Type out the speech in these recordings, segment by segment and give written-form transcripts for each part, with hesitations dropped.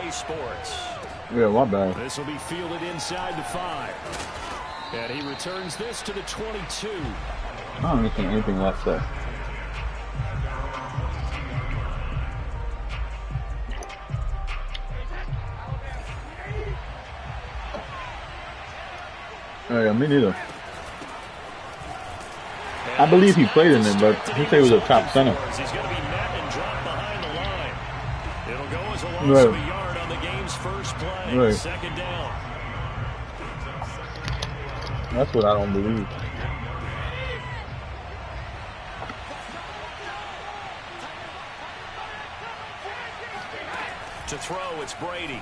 EA Sports. Yeah, my bad. This will be fielded inside the 5. And he returns this to the 22. I don't understand anything that said. Oh, yeah, me neither. I believe he played in it, but he said he was a top center. He's going to be met and dropped behind the line. It'll go as a loss of a yard on the game's first play. Right. Second down. That's what I don't believe. To throw, it's Brady.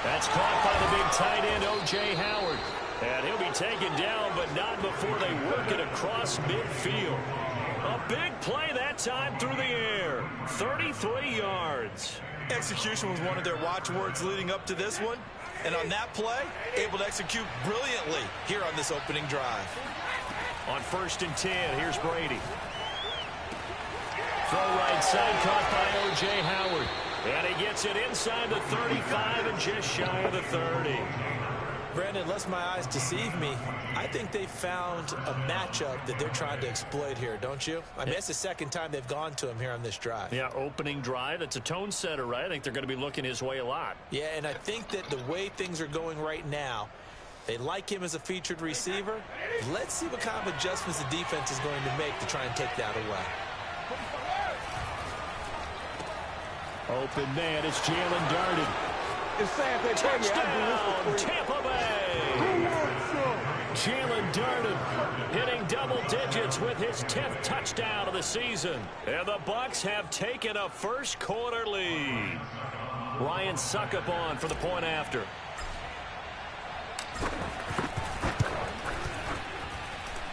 That's caught by the big tight end, O.J. Howard. And he'll be taken down, but not before they work it across midfield. A big play that time through the air. 33 yards. Execution was one of their watchwords leading up to this one. And on that play, able to execute brilliantly here on this opening drive. On 1st and 10, here's Brady. Throw right side, caught by O.J. Howard. And he gets it inside the 35 and just shy of the 30. Brandon, lest my eyes deceive me, I think they found a matchup that they're trying to exploit here, don't you? I mean, it's the second time they've gone to him here on this drive. Yeah, opening drive. It's a tone setter, right? I think they're going to be looking his way a lot. Yeah, and I think that the way things are going right now, they like him as a featured receiver. Let's see what kind of adjustments the defense is going to make to try and take that away. Open man, it's Jalen Darden. Touchdown, Tampa Bay. Jalen Darden hitting double digits with his 10th touchdown of the season. And the Bucs have taken a first quarter lead. Ryan Suckup on for the point after.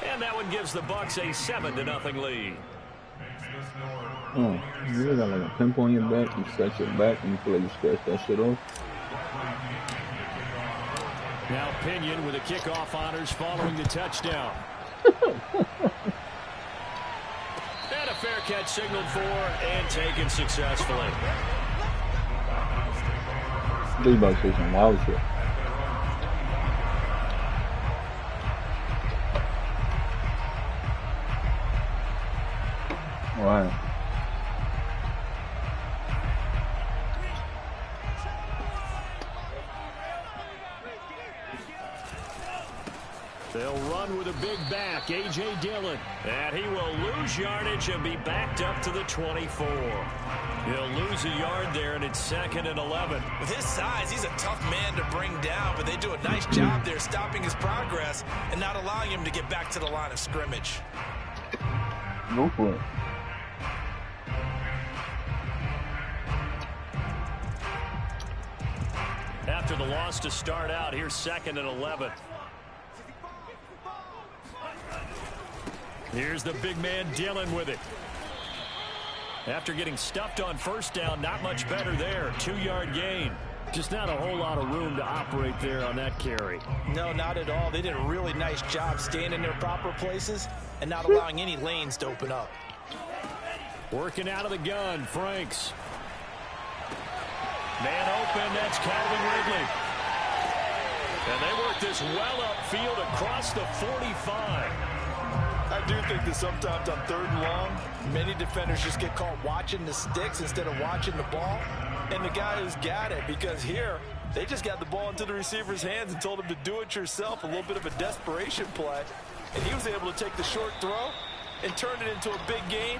And that one gives the Bucs a 7-0 lead. Oh, you got like a pimple on your back, you scratch your back, and you feel like you scratch that shit off. Now Pinion with the kickoff honors following the touchdown. And a fair catch signaled for and taken successfully. They about to say some wild shit. Wow. They'll run with a big back, A.J. Dillon. And he will lose yardage and be backed up to the 24. He'll lose a yard there, and it's 2nd and 11. With his size, he's a tough man to bring down, but they do a nice job there stopping his progress and not allowing him to get back to the line of scrimmage. Go for it. After the loss to start out, here's 2nd and 11. Here's the big man Dillon with it. After getting stuffed on first down, not much better there. 2-yard gain. Just not a whole lot of room to operate there on that carry. No, not at all. They did a really nice job staying in their proper places and not allowing any lanes to open up. Working out of the gun, Franks. Man open, that's Calvin Ridley. And they work this well upfield across the 45. I do think that sometimes on 3rd and long, many defenders just get caught watching the sticks instead of watching the ball. And the guy who's got it, because here, they just got the ball into the receiver's hands and told him to do it yourself, a little bit of a desperation play. And he was able to take the short throw and turn it into a big gain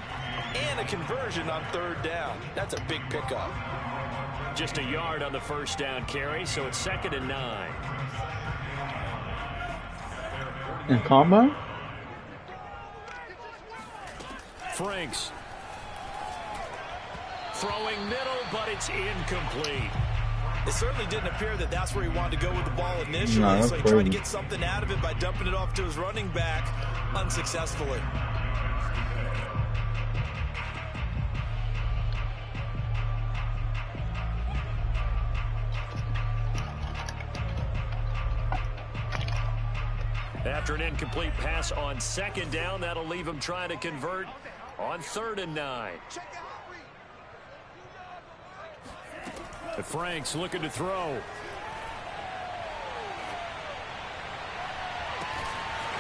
and a conversion on 3rd down. That's a big pickup. Just a yard on the first down carry, so it's 2nd and 9. In combine? Franks. Throwing middle, but it's incomplete. It certainly didn't appear that that's where he wanted to go with the ball initially, No, so he tried to get something out of it by dumping it off to his running back unsuccessfully. After an incomplete pass on 2nd down, that'll leave him trying to convert on 3rd and 9. Frank's looking to throw.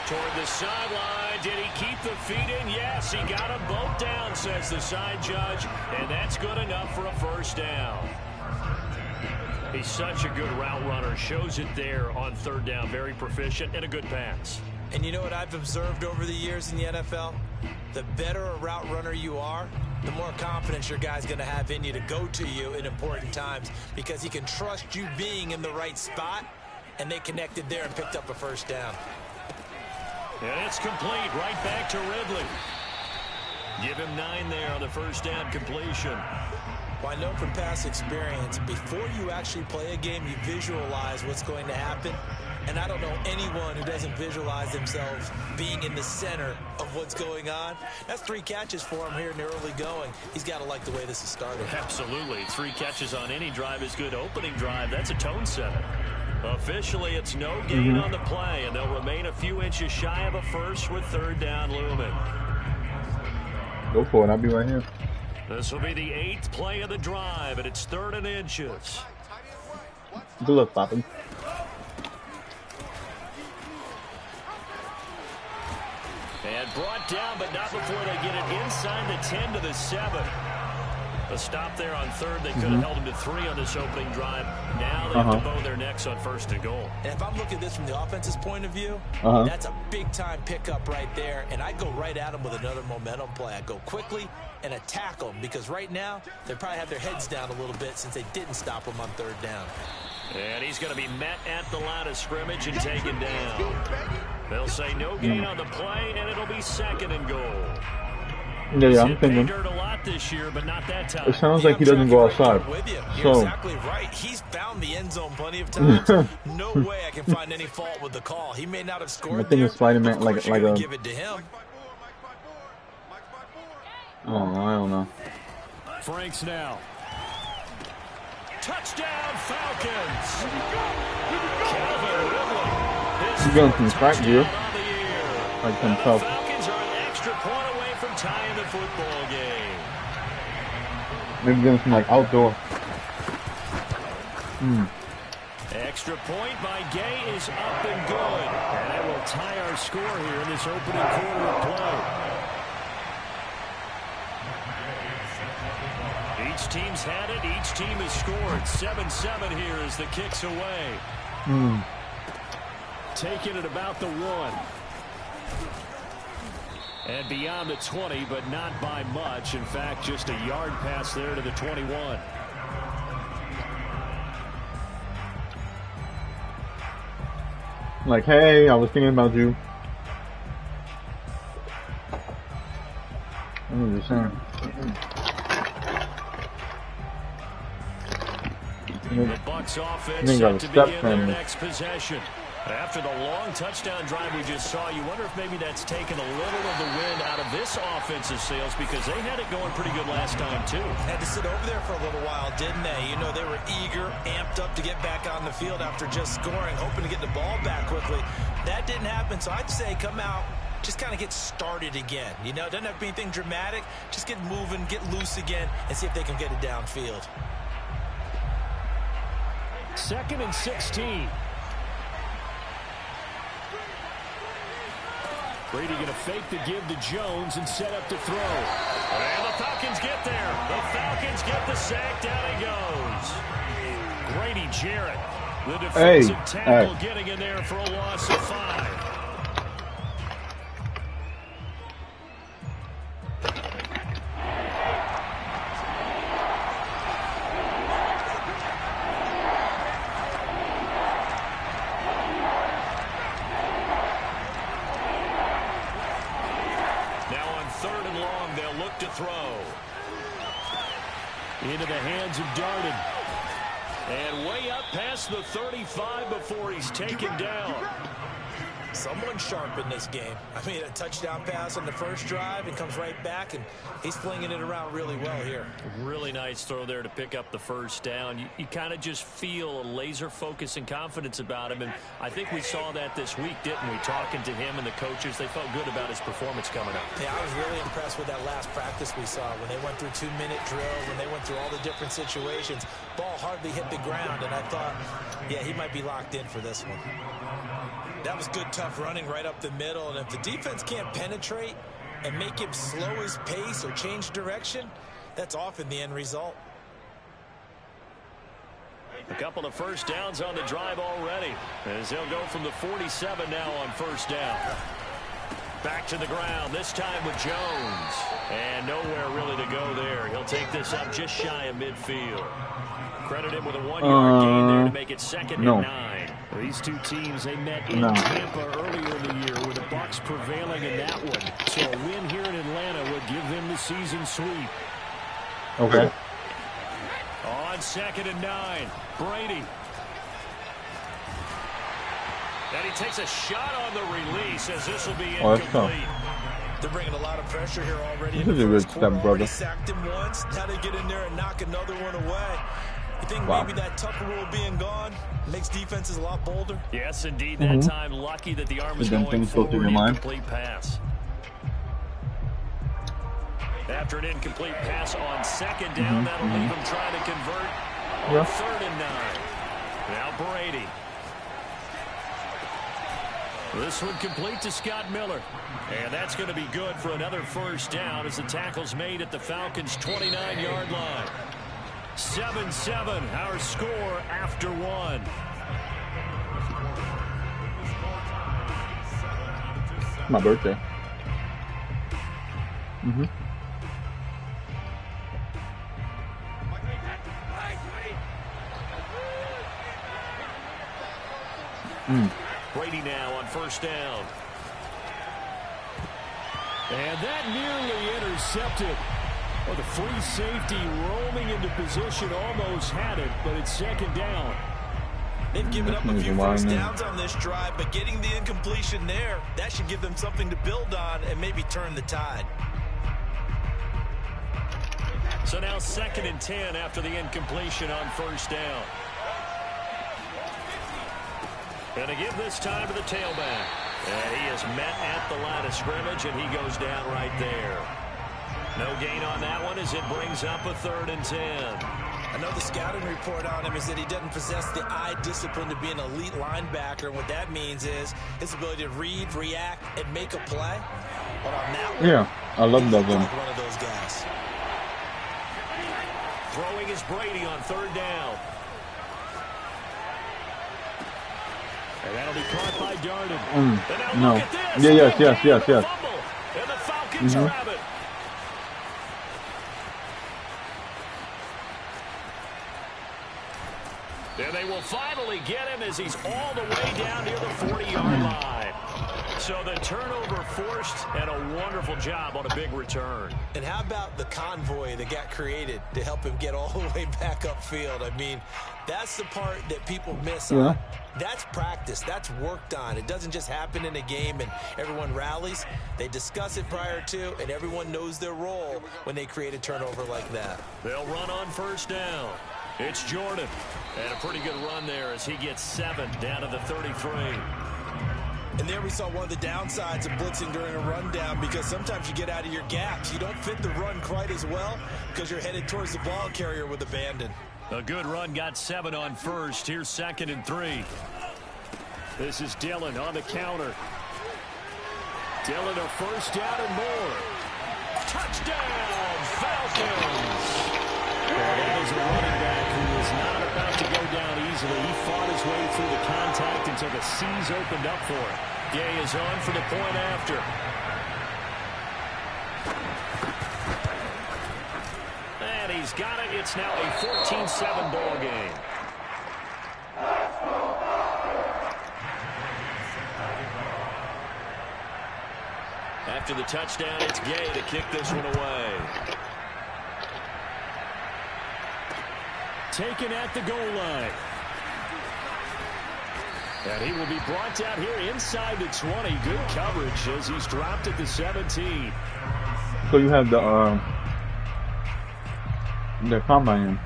Toward the sideline. Did he keep the feet in? Yes, he got them both down, says the side judge. And that's good enough for a first down. He's such a good route runner. Shows it there on third down. Very proficient and a good pass. And you know what I've observed over the years in the NFL? The better a route runner you are, the more confidence your guy's going to have in you to go to you in important times because he can trust you being in the right spot, and they connected there and picked up a first down. And it's complete right back to Ridley. Give him 9 there on the first down completion. Well, I know from past experience, before you actually play a game, you visualize what's going to happen. And I don't know anyone who doesn't visualize themselves being in the center of what's going on. That's 3 catches for him here in the early going. He's got to like the way this is started. Absolutely. 3 catches on any drive is good. Opening drive, that's a tone setter. Officially, it's no gain on the play, and they'll remain a few inches shy of a first with third down looming. Go for it. I'll be right here. This will be the 8th play of the drive, and it's 3rd and inches. Good luck, Poppin. And brought down, but not before they get it inside the 10 to the 7. A stop there on third. They could have held him to 3 on this opening drive. Now they have to bow their necks on first and goal. And if I'm looking at this from the offense's point of view, that's a big-time pickup right there. And I go right at them with another momentum play. I go quickly and attack them because right now they probably have their heads down a little bit since they didn't stop them on third down. And he's going to be met at the line of scrimmage and taken down. They'll say no gain on the play, and it'll be 2nd and goal. Yeah, I'm thinking. A lot this year, but not that time. It sounds like he doesn't go outside. You're exactly right. He's found the end zone plenty of times. No way I can find any fault with the call. He may not have scored. I think it's Spider-Man like a. Give it to him. Oh, I don't know. Franks now. Touchdown Falcons. Calvin Ridley. He's going from track view. I can tell. Falcons are an extra point away from tying the football game. Maybe going from like outdoor. Extra point by Gay is up and good. And that will tie our score here in this opening quarter of play. Each team's had it. Each team has scored. 7-7 here as the kick's away. Taking it about the 1. And beyond the 20, but not by much. In fact, just a yard pass there to the 21. Like, hey, I was thinking about you. I'm just saying. The Bucs offense set to begin their next possession. After the long touchdown drive we just saw, you wonder if maybe that's taken a little of the wind out of this offensive sails because they had it going pretty good last time, too. Had to sit over there for a little while, didn't they? You know, they were eager, amped up to get back on the field after just scoring, hoping to get the ball back quickly. That didn't happen, so I'd say come out, just kind of get started again. You know, it doesn't have to be anything dramatic. Just get moving, get loose again, and see if they can get it downfield. 2nd and 16. Brady going to fake the give to Jones and set up to throw. And the Falcons get there. The Falcons get the sack. Down he goes. Grady Jarrett, the defensive tackle, getting in there for a loss of 5. Into the hands of Darden. And way up past the 35 before he's taken down. Someone sharp in this game. I mean, a touchdown pass on the first drive and comes right back, and he's flinging it around really well here. Really nice throw there to pick up the first down. You kind of just feel a laser focus and confidence about him, and I think we saw that this week, didn't we? Talking to him and the coaches, they felt good about his performance coming up. Yeah, I was really impressed with that last practice we saw when they went through 2-minute drills, when they went through all the different situations. Ball hardly hit the ground, and I thought, yeah, he might be locked in for this one. That was good, tough running right up the middle, and if the defense can't penetrate and make him slow his pace or change direction, that's often the end result. A couple of first downs on the drive already, as they'll go from the 47 now on first down. Back to the ground, this time with Jones. And nowhere really to go there. He'll take this up just shy of midfield. Credit him with a 1-yard gain there to make it 2nd and 9. These two teams, they met in Tampa earlier in the year with the Bucs prevailing in that one. So a win here in Atlanta would give them the season sweep. Okay. On 2nd and 9, Brady. And he takes a shot on the release as this will be incomplete. They're bringing a lot of pressure here already. This is a good step, brother. Sacked him once. Now they get in there and knock another one away. You think maybe that Tucker rule being gone makes defenses a lot bolder? Yes, indeed. That time, lucky that the arm was going forward. Incomplete pass. After an incomplete pass on 2nd down, that'll leave him trying to convert on 3rd and 9. Now Brady. This one complete to Scott Miller. And that's going to be good for another first down as the tackle's made at the Falcons' 29-yard line. 7-7, our score after 1. My birthday. Brady now on first down. And that nearly intercepted. Well, the free safety roaming into position almost had it, but it's 2nd down. They've given up a few first downs on this drive, but getting the incompletion there, that should give them something to build on and maybe turn the tide. So now 2nd and 10 after the incompletion on first down. And to give this time to the tailback. And he is met at the line of scrimmage, and he goes down right there. No gain on that one as it brings up a 3rd and 10. Another scouting report on him is that he doesn't possess the eye discipline to be an elite linebacker. And what that means is his ability to read, react, and make a play. But on that one, I love that one. One of those guys. Throwing is Brady on 3rd down. And that'll be caught by Darden. No. Yes. And the Falcons grab it. And they will finally get him as he's all the way down near the 40-yard line. So the turnover forced, and a wonderful job on a big return. And how about the convoy that got created to help him get all the way back upfield? I mean, that's the part that people miss on. That's practice. That's worked on. It doesn't just happen in a game and everyone rallies. They discuss it prior to, and everyone knows their role when they create a turnover like that. They'll run on first down. It's Jordan. And a pretty good run there as he gets 7 down to the 33. And there we saw one of the downsides of blitzing during a rundown, because sometimes you get out of your gaps. You don't fit the run quite as well because you're headed towards the ball carrier with abandon. A good run, got 7 on first. Here's 2nd and 3. This is Dillon on the counter. Dillon a first down and more. Touchdown, Falcons! Well, that is a running back who is not about to go down easily. He fought his way through the contact until the seas opened up for him. Gay is on for the point after. And he's got it. It's now a 14-7 ball game. After the touchdown, it's Gay to kick this one away. Taken at the goal line. And he will be brought down here inside the 20. Good coverage as he's dropped at the 17. So you have the combine.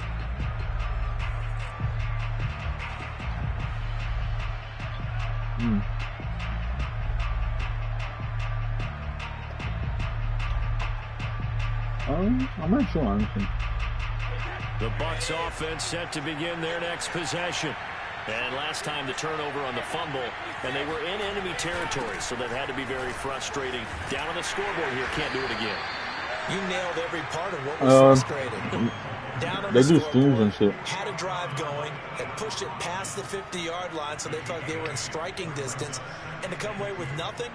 I'm not sure, honestly. The Bucs offense set to begin their next possession. And last time the turnover on the fumble, and they were in enemy territory, so that had to be very frustrating. Down on the scoreboard here, can't do it again. You nailed every part of what was frustrating. Down on they the do streams and shit. Had a drive going, had pushed it past the 50-yard line, so they felt they were in striking distance, and to come away with nothing,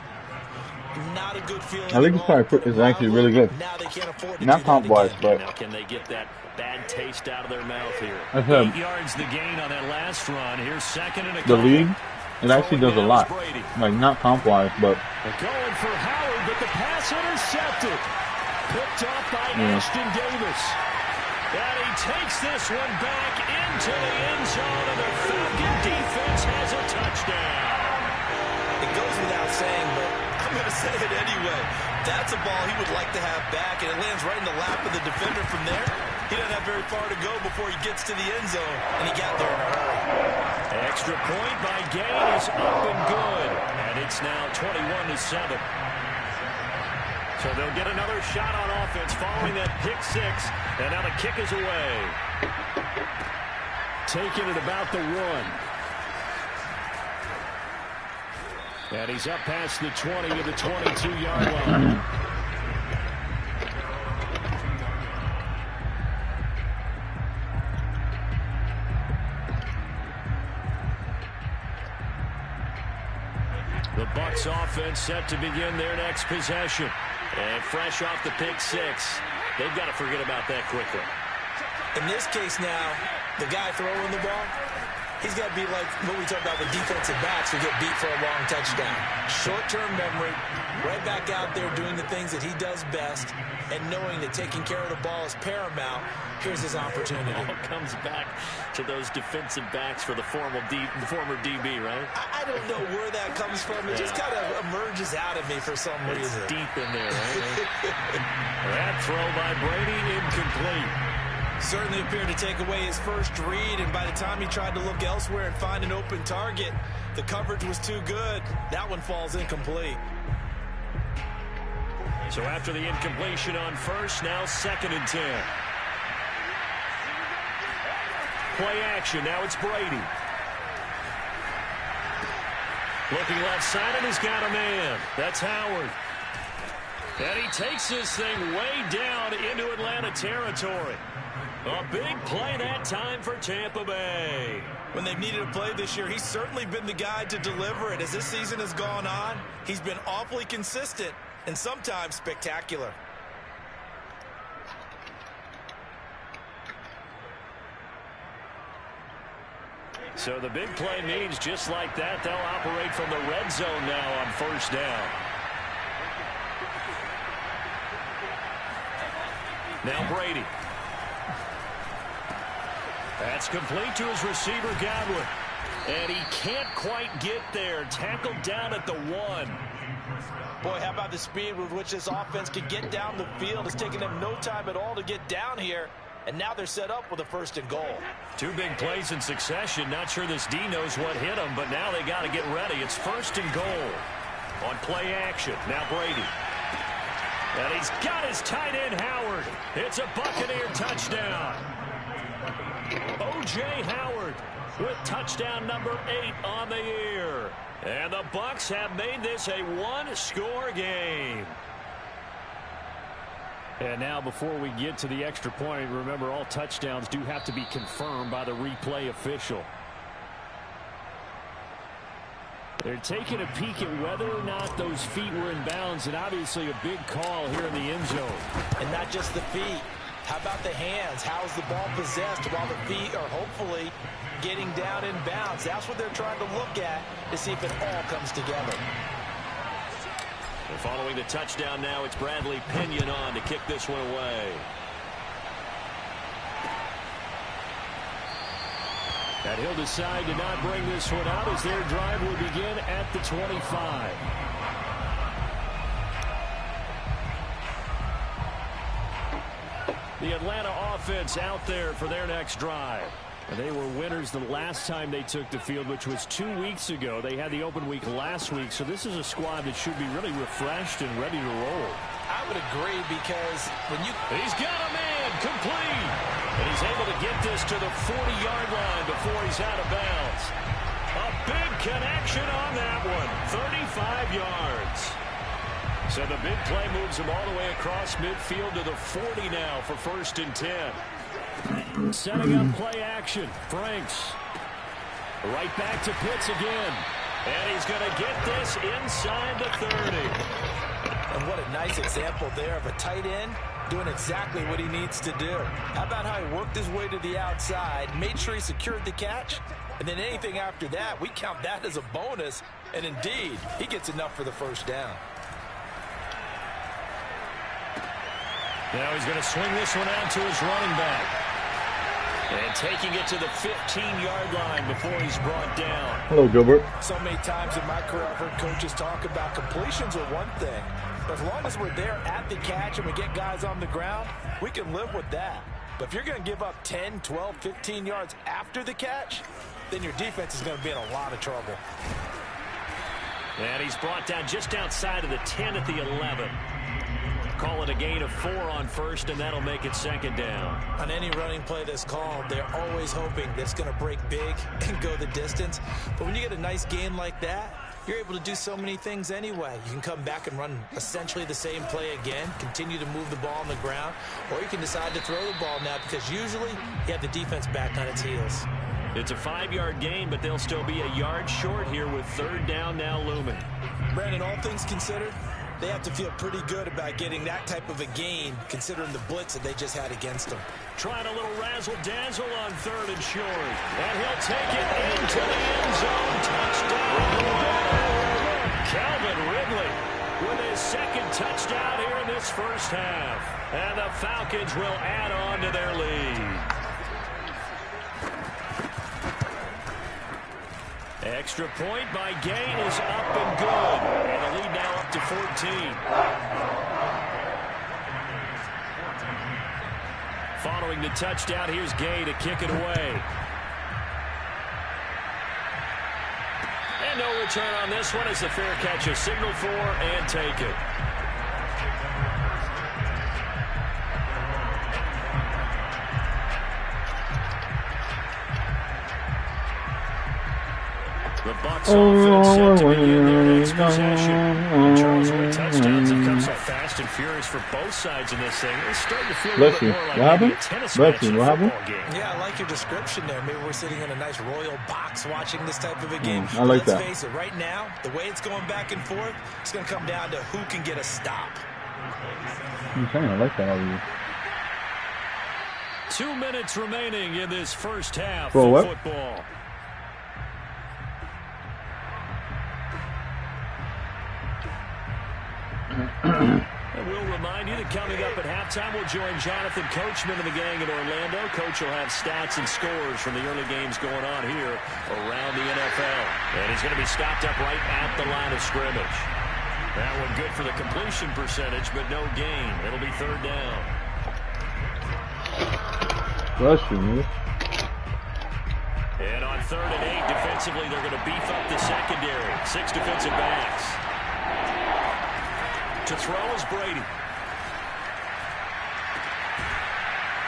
not a good feeling. I think this part is actually really good. Now they can't afford to not comp-wise, but now can they get that bad taste out of their mouth here? 8 yards the gain on that last run. Here's second and a the couple. league, it actually does a lot. Like not comp-wise, but going for Howard, but the pass intercepted. Picked off by Ashton Davis. And he takes this one back into the end zone, and the Falcon defense has a touchdown. It goes without saying, but I'm going to say it anyway. That's a ball he would like to have back, and it lands right in the lap of the defender from there. He doesn't have very far to go before he gets to the end zone, and he got there in a hurry. Extra point by Gain is up and good, and it's now 21-7. So they'll get another shot on offense following that pick six, and now the kick is away. Taking it about the 1. And he's up past the 20 to the 22-yard line. The Bucs offense set to begin their next possession. And fresh off the pick six, they've got to forget about that quickly. In this case now, the guy throwing the ball, he's got to be like what we talked about with defensive backs who get beat for a long touchdown. Short-term memory, right back out there doing the things that he does best, and knowing that taking care of the ball is paramount. Here's his opportunity. It all comes back to those defensive backs for the former DB, right? I don't know where that comes from. It just kind of emerges out of me for some reason. It's deep in there, right? That throw by Brady incomplete. Certainly appeared to take away his first read, and by the time he tried to look elsewhere and find an open target, the coverage was too good. That one falls incomplete. So after the incompletion on first, now 2nd and 10. Play action, now it's Brady. Looking left side, and he's got a man. That's Howard. And he takes this thing way down into Atlanta territory. A big play that time for Tampa Bay. When they've needed a play this year, he's certainly been the guy to deliver it. As this season has gone on, he's been awfully consistent and sometimes spectacular. So the big play means just like that, they'll operate from the red zone now on first down. Now Brady. That's complete to his receiver, Godwin. And he can't quite get there. Tackled down at the 1. Boy, how about the speed with which this offense could get down the field? It's taken them no time at all to get down here. And now they're set up with a 1st and goal. 2 big plays in succession. Not sure this D knows what hit him, but now they got to get ready. It's 1st and goal on play action. Now Brady. And he's got his tight end, Howard. It's a Buccaneer touchdown. O.J. Howard with touchdown number 8 on the year. And the Bucs have made this a 1-score game. And now before we get to the extra point, remember all touchdowns do have to be confirmed by the replay official. They're taking a peek at whether or not those feet were in bounds, and obviously a big call here in the end zone. And not just the feet. How about the hands? How is the ball possessed while the feet are hopefully getting down in bounds? That's what they're trying to look at to see if it all comes together. And following the touchdown now, it's Bradley Pinion on to kick this one away. And he'll decide to not bring this one out as their drive will begin at the 25. The Atlanta offense out there for their next drive. And they were winners the last time they took the field, which was 2 weeks ago. They had the open week last week, so this is a squad that should be really refreshed and ready to roll. I would agree because when you... He's got a man complete. And he's able to get this to the 40-yard line before he's out of bounds. A big connection on that one. 35 yards. So the big play moves him all the way across midfield to the 40 now for 1st and 10. Setting up play action. Franks. Right back to Pitts again. And he's going to get this inside the 30. And what a nice example there of a tight end doing exactly what he needs to do. How about how he worked his way to the outside, made sure he secured the catch, and then anything after that, we count that as a bonus. And indeed, he gets enough for the 1st down. Now he's going to swing this one out to his running back. And taking it to the 15-yard line before he's brought down. Hello, Gilbert. So many times in my career, I've heard coaches talk about completions are one thing. But as long as we're there at the catch and we get guys on the ground, we can live with that. But if you're going to give up 10, 12, 15 yards after the catch, then your defense is going to be in a lot of trouble. And he's brought down just outside of the 10 at the 11. Call it a gain of 4 on 1st, and that'll make it 2nd down. On any running play that's called, they're always hoping that it's going to break big and go the distance. But when you get a nice gain like that, you're able to do so many things anyway. You can come back and run essentially the same play again, continue to move the ball on the ground, or you can decide to throw the ball now because usually you have the defense back on its heels. It's a 5-yard gain, but they'll still be a yard short here with 3rd down now looming. Brandon, all things considered, they have to feel pretty good about getting that type of a gain, considering the blitz that they just had against them. Trying a little razzle-dazzle on 3rd and short. And he'll take it into the end zone. Touchdown. Calvin Ridley with his 2nd touchdown here in this 1st half. And the Falcons will add on to their lead. Extra point by Gay is up and good. And the lead now up to 14. Following the touchdown, here's Gay to kick it away. And no return on this one as the fair catch is signaled for and take it. The Bucs offense set to begin their next possession. Charles, where touchdowns have come so fast and furious for both sides in this thing. It's starting to feel a little bit more like maybe a tennis match than a football game. Yeah, I like your description there. Maybe we're sitting in a nice royal box watching this type of a game. I like that. Let's face it, right now, the way it's going back and forth, it's going to come down to who can get a stop. I like that already. 2 minutes remaining in this 1st half of football. And we'll remind you that coming up at halftime, we'll join Jonathan Coachman and the gang in Orlando. Coach will have stats and scores from the early games going on here around the NFL. And he's going to be stopped up right at the line of scrimmage. That one good for the completion percentage, but no gain. It'll be 3rd down. Bless you, man. And on 3rd and 8, defensively, they're going to beef up the secondary. 6 defensive backs. To throw is Brady.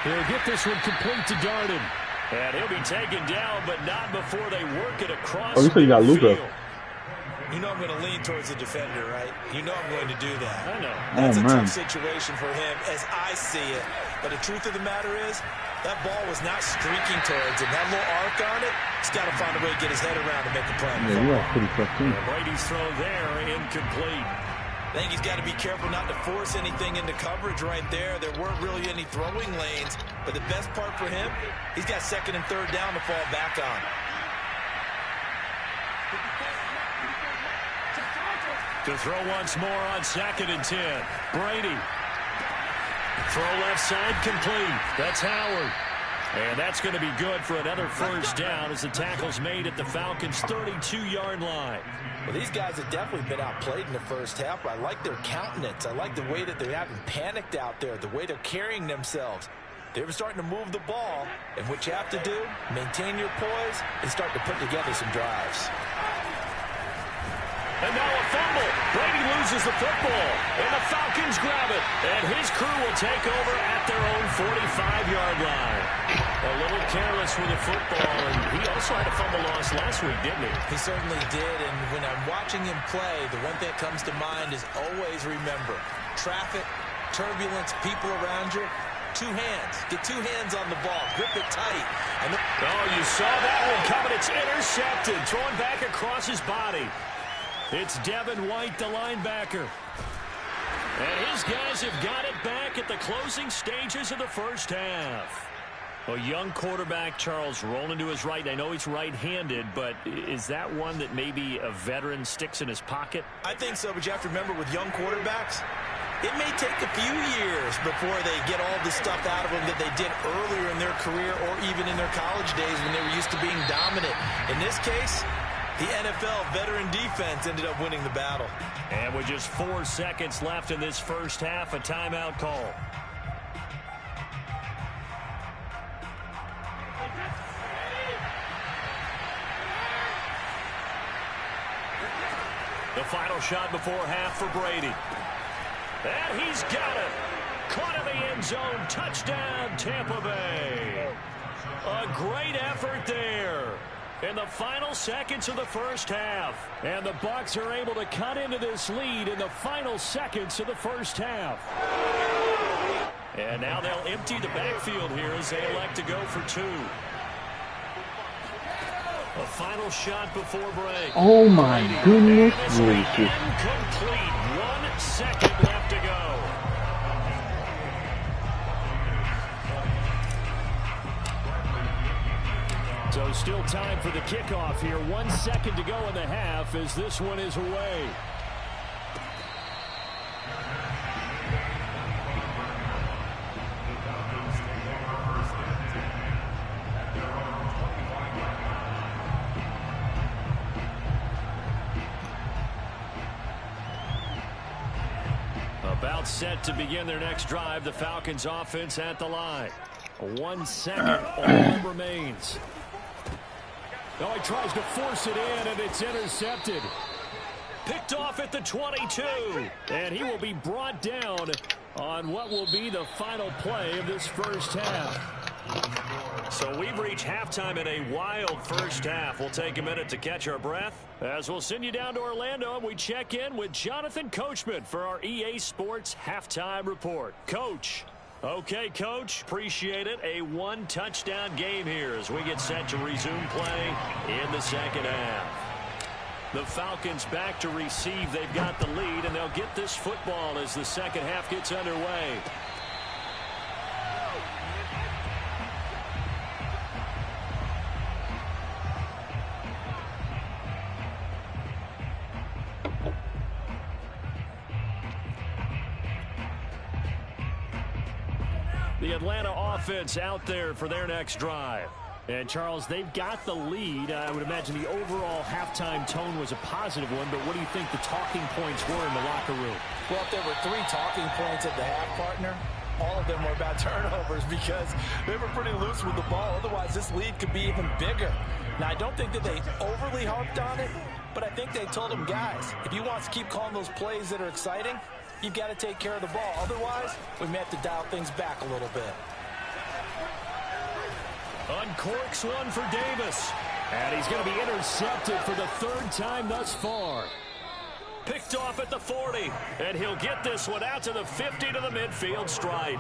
He'll get this one complete to Darden. And he'll be taken down, but not before they work it across the you got Luka. field. You know I'm going to lean towards the defender, right? You know I'm going to do that. I know. That's a tough situation for him as I see it. But the truth of the matter is, that ball was not streaking towards him. That little arc on it, he's got to find a way to get his head around to make a play. Yeah, you are pretty tough too. Brady's throw there, incomplete. I think he's got to be careful not to force anything into coverage right there. There weren't really any throwing lanes. But the best part for him, he's got 2nd and 3rd down to fall back on. To throw once more on 2nd and 10. Brady. Throw left side complete. That's Howard. And that's going to be good for another first down as the tackle's made at the Falcons' 32-yard line. Well, these guys have definitely been outplayed in the first half, but I like their countenance. I like the way that they haven't panicked out there, the way they're carrying themselves. They're starting to move the ball, and what you have to do, maintain your poise and start to put together some drives. And now a fumble. Brady loses the football, and the Falcons grab it. And his crew will take over at their own 45-yard line. A little careless with the football, and he also had a fumble loss last week, didn't he? He certainly did, and when I'm watching him play, the one thing that comes to mind is always remember, traffic, turbulence, people around you, two hands. Get two hands on the ball. Grip it tight. Oh, you saw that one coming. It's intercepted. Thrown back across his body. It's Devin White, the linebacker. And his guys have got it back at the closing stages of the first half. A young quarterback, Charles, rolling to his right. I know he's right-handed, but is that one that maybe a veteran sticks in his pocket? I think so, but you have to remember with young quarterbacks, it may take a few years before they get all the stuff out of them that they did earlier in their career or even in their college days when they were used to being dominant. In this case, the NFL veteran defense ended up winning the battle. And with just 4 seconds left in this first half, a timeout call. The final shot before half for Brady. And he's got it. Caught in the end zone. Touchdown, Tampa Bay. A great effort there in the final seconds of the first half. And the Bucs are able to cut into this lead in the final seconds of the first half. And now they'll empty the backfield here as they elect to go for two. A final shot before break. Oh my goodness gracious. Incomplete. 1 second left to go. So still time for the kickoff here. 1 second to go in the half as this one is away. About set to begin their next drive. The Falcons offense at the line. 1 second all remains. Oh, he tries to force it in, and it's intercepted. Picked off at the 22. And he will be brought down on what will be the final play of this first half. So we've reached halftime in a wild first half. We'll take a minute to catch our breath as we'll send you down to Orlando and we check in with Jonathan Coachman for our EA Sports Halftime Report. Coach. Okay, Coach, appreciate it. A one-touchdown game here as we get set to resume play in the second half. The Falcons back to receive. They've got the lead, and they'll get this football as the second half gets underway. The Atlanta offense out there for their next drive. And, Charles, they've got the lead. I would imagine the overall halftime tone was a positive one, but what do you think the talking points were in the locker room? Well, if there were 3 talking points at the half, partner, all of them were about turnovers because they were pretty loose with the ball. Otherwise, this lead could be even bigger. Now, I don't think that they overly harped on it, but I think they told them, guys, if you want to keep calling those plays that are exciting, you've got to take care of the ball. Otherwise, we may have to dial things back a little bit. Uncorks one for Davis. And he's going to be intercepted for the 3rd time thus far. Picked off at the 40. And he'll get this one out to the 50 to the midfield stripe.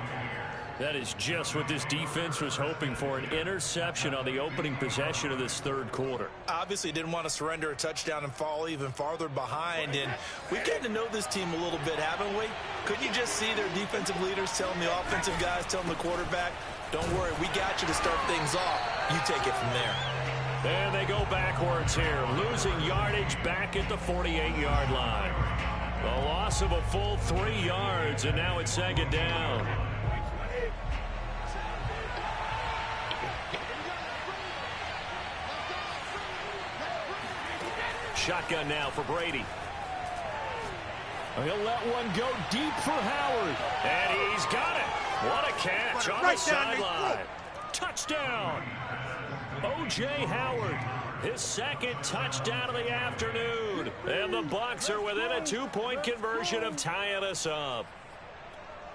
That is just what this defense was hoping for, an interception on the opening possession of this 3rd quarter. Obviously didn't want to surrender a touchdown and fall even farther behind, and we've gotten to know this team a little bit, haven't we? Couldn't you just see their defensive leaders telling the offensive guys, telling the quarterback, don't worry, we got you to start things off. You take it from there. And they go backwards here, losing yardage back at the 48-yard line. A loss of a full 3 yards, and now it's 2nd down. shotgun now for Brady. He'll let one go deep for Howard. And he's got it. What a catch on the sideline. Touchdown. O.J. Howard, his second touchdown of the afternoon. And the Bucs are within a 2-point conversion of tying us up.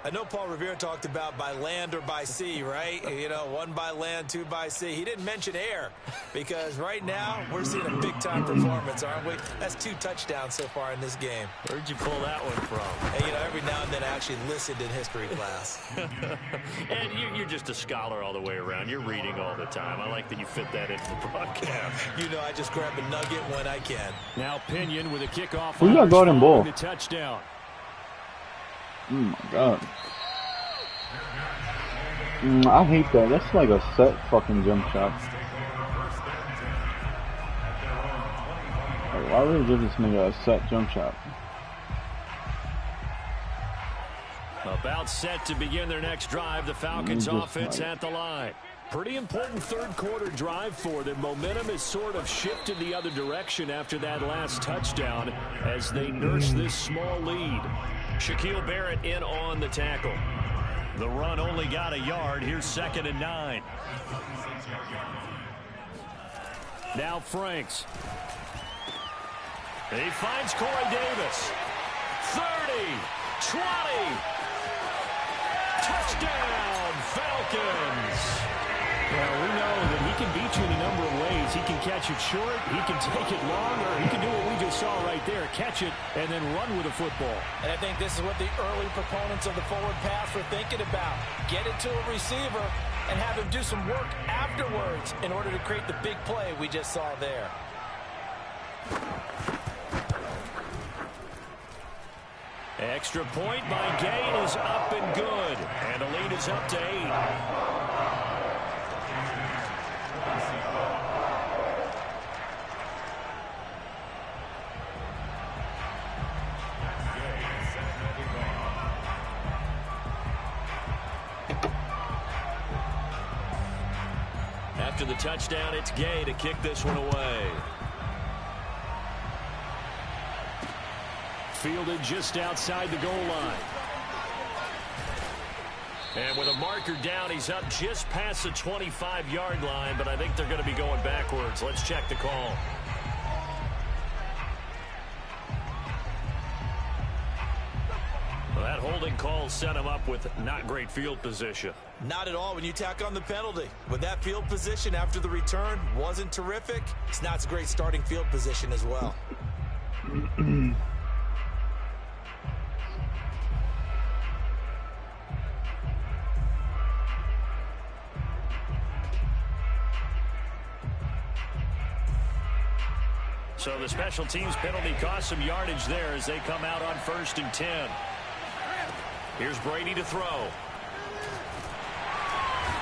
I know Paul Revere talked about by land or by sea, right? You know, 1 by land, 2 by sea. He didn't mention air because right now we're seeing a big-time performance, aren't we? That's 2 touchdowns so far in this game. Where'd you pull that one from? Hey, you know, every now and then I actually listened in history class. And you're just a scholar all the way around. You're reading all the time. I like that you fit that into the broadcast. You know, I just grab a nugget when I can. Now Pinion with a kickoff. Who's that guarding ball? The touchdown. Oh my god. I hate that. That's like a set fucking jump shot. Like, why would they give this nigga a set jump shot? About set to begin their next drive. The Falcons offense at the line. Pretty important third-quarter drive for them. Momentum has sort of shifted the other direction after that last touchdown as they nurse this small lead. Shaquille Barrett in on the tackle. The run only got a yard. Here's 2nd and 9. Now Franks. He finds Corey Davis. 30, 20. Touchdown, Falcons. Well, we know that he can beat you in a number of ways. He can catch it short, he can take it long, or he can do what we just saw right there, catch it and then run with the football. And I think this is what the early proponents of the forward pass were thinking about. Get it to a receiver and have him do some work afterwards in order to create the big play we just saw there. Extra point by Gay is up and good. And the lead is up to 8. After the touchdown, it's Gay to kick this one away. Fielded just outside the goal line. And with a marker down, he's up just past the 25-yard line, but I think they're going to be going backwards. Let's check the call. Well, that holding call set him up with not great field position. Not at all when you tack on the penalty. With that field position after the return wasn't terrific, it's not a great starting field position as well. So the special teams penalty cost some yardage there as they come out on 1st and 10. Here's Brady to throw.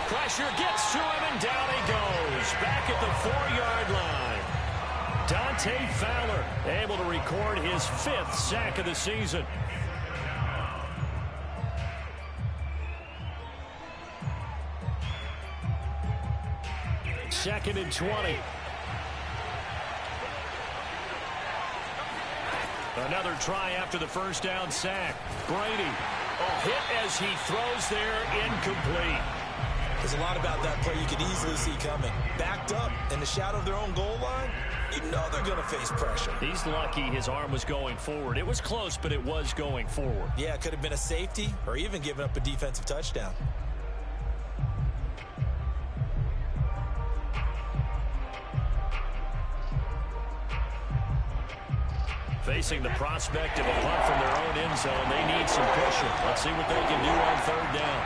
Pressure gets to him, and down he goes. Back at the 4-yard line. Dante Fowler able to record his 5th sack of the season. Second and 20. Another try after the first down sack. Brady, a hit as he throws there, incomplete. There's a lot about that play you could easily see coming. Backed up in the shadow of their own goal line, you know they're going to face pressure. He's lucky his arm was going forward. It was close, but it was going forward. Yeah, it could have been a safety or even given up a defensive touchdown. Facing the prospect of a punt from their own end zone, they need some pushing. Let's see what they can do on 3rd down.